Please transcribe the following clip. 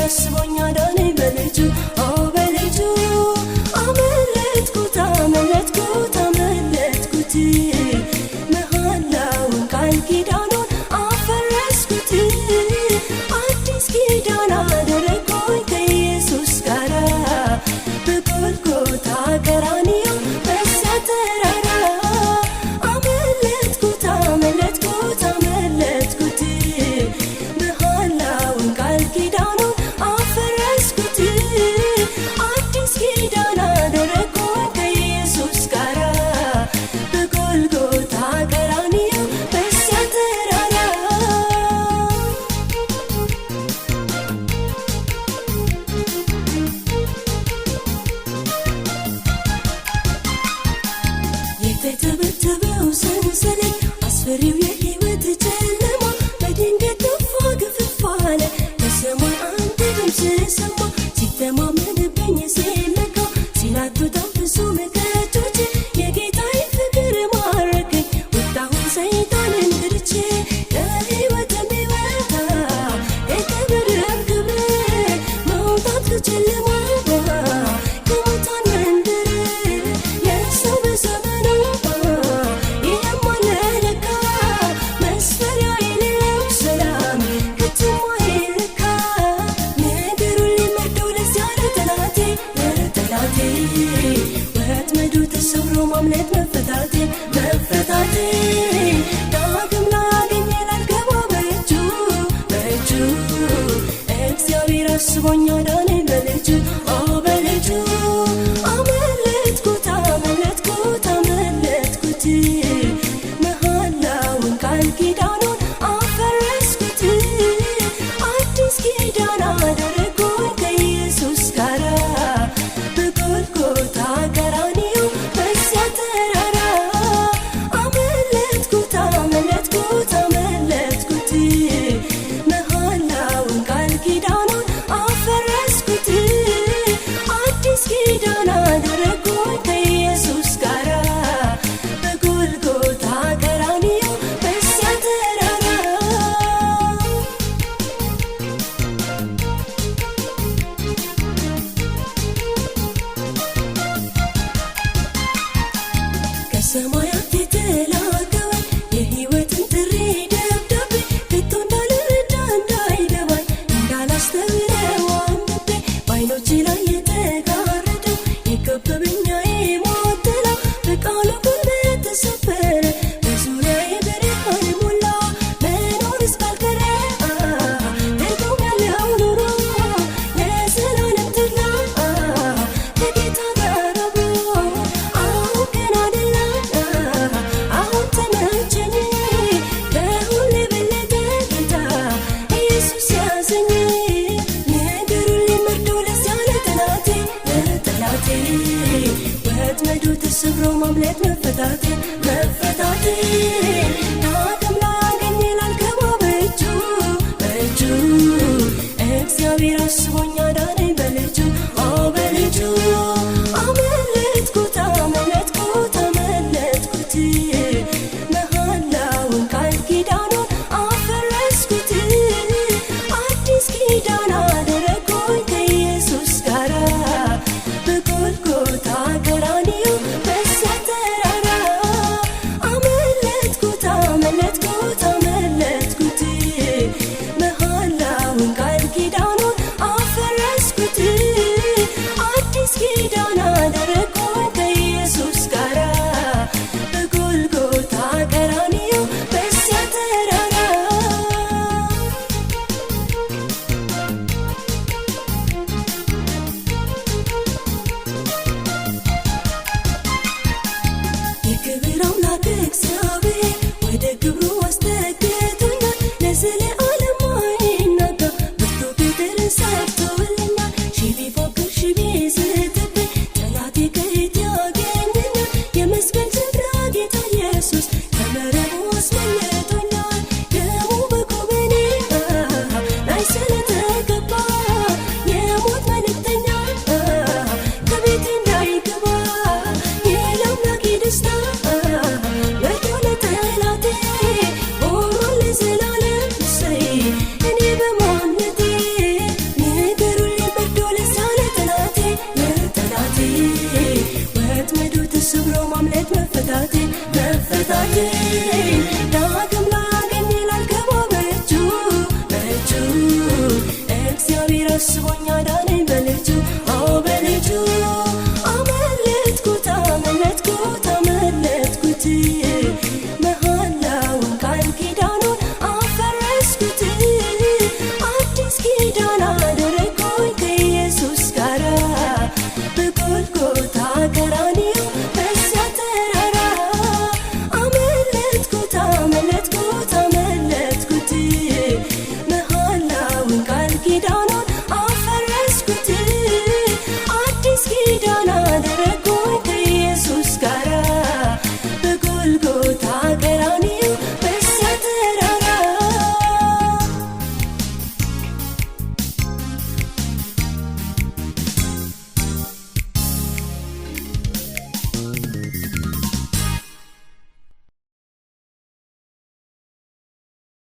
አስቦኝ አዳነኝ በልጁ በልጁ አመለጥኩት አመለጥኩት አመለጥኩት መሐላውን ቃል ኪዳኑን አፈረስኩት አዲስ ኪዳን አደረግኩኝ ከኢየሱስ ጋራ በጎልጎታ ቀራንዮ በዚያ ተራራ አመለጥኩት አመለጥኩት አመለጥኩት መሐላውን ቃል ኪዳኑን አፈረስኩት አዲስ ኪዳን አደረግኩኝ ከኢየሱስ ጋራ በጎልጎታ ቀራንዮ በዚያ ተራራ የተተበተበው ሰንሰለት አስፈሪው የሕይወት ጨለማ በድንገት ጠፋ ግፍፍ አለ ከሰማይ አንድ ድምፅ ሰማ ሲተማመንብኝ ሲለካ ሲላቱታው ፍጹም ከእጆቼ የጌታዬ ፍቅር ማረከኝ ወጣሁኝ ሰይጣንን ክድቼ ከሕይወት የሚወጣ የክብርም ክብር መውጣት ከጨለማ ከሙታን መንደር የሰው በዘመኑ ይህም አለ ለካ መስፈሪያ የሌለው ሰላም ከቶም አይለካ ነገሩን ሊመርደው ለዚያ ለጠላቴ ወጥመዱ ተሰብሮ ማምለጥ መፈታቴ ዳግም ላገኝ ላልገባ በእጁ እግዚአብሔር አስቦኝ አዳነኝ በልጁ በልጁ አመለጥኩት አመለጥኩት አመለጥኩት መሐላውን ቃል ኪዳኑን አፈረስኩት አዲስ ኪዳን አደረግኩኝ ከኢየሱስ ጋራ በጎልጎታ ቀራንዮ በዚያ ተራራ አመለጥኩት አመለጥኩት አመለጥኩት መሐላውን ቃል ኪዳኑን አፈረስኩት አዲስ ኪዳን አደረግኩኝ ከኢየሱስ ጋራ በጎልጎታ ቀራንዮ በዚያ ተራራ ከሰማያት የተላከው የሕይወትን ጥሪ ደብዳቤ ከቶ እንዳልረዳ እንዳይገባኝ እንዳላስተውለው አንብቤ በዓይኖቼ ላይ የተጋረደው የከበበኝ የሞት ጥላ በቃሉ ጉልበት ተሰበረ በዙሪያዬ ብርሃን ሞላ መኖር እስካልቀረ ትርጉም ያለው ኑሮ ለዘላለም ተድላ ከጌታ ጋር አብሮ አሁን ገና አይደለም አሁን ተመቸኝ ከሁሉ የበለጠ ጌታ ኢየሱስ ያዘኝ ነገሩን ሊመርደው ለዚያ ለጠላቴ ወጥመዱ ተሰብሮ ማምለጥ መፈታቴ ዳግም ላገኝ ላልገባ በእጁ እግዚአብሔር አስቦኝ አዳነኝ በልጁ በልጁ አመለጥኩት አመለጥኩት አመለጥኩት መሐላውን ቃል ኪዳኑን አፈረስኩት አዲስ ኪዳን አደረግኩኝ ከኢየሱስ ጋራ በጎልጎታ ቀራንዮ በዚያ ተራራ አመለጥኩት አመለጥኩት አመለጥኩት መሐላውን ቃል ኪዳኑን አፈረስኩት አዲስ ኪዳን አደረግኩኝ ከኢየሱስ ጋራ በጎልጎታ ቀራንዮ በዚያ ተራራ የክብር አምላክ እግዚአብሔር ወደ ክብሩ አስጠግቶኛል ለዘለዓለም አይናጋ ብርቱ ቅጥርን ሰርቶልኛል ሺህ ቢፎክር ሺህ ቢስትብኝ መፈታቴ ዳግም ላገኝ ላልገባ በእጁ እግዚአብሔር አስቦኝ አዳነኝ በልጁ በልጁ አመለጥኩት መሐላውን ቃል ኪዳኑን አፈረስኩት አዲስ ኪዳን አደረግኩኝ ከኢየሱስ ጋራ በጎልጎታ ቀራንዮ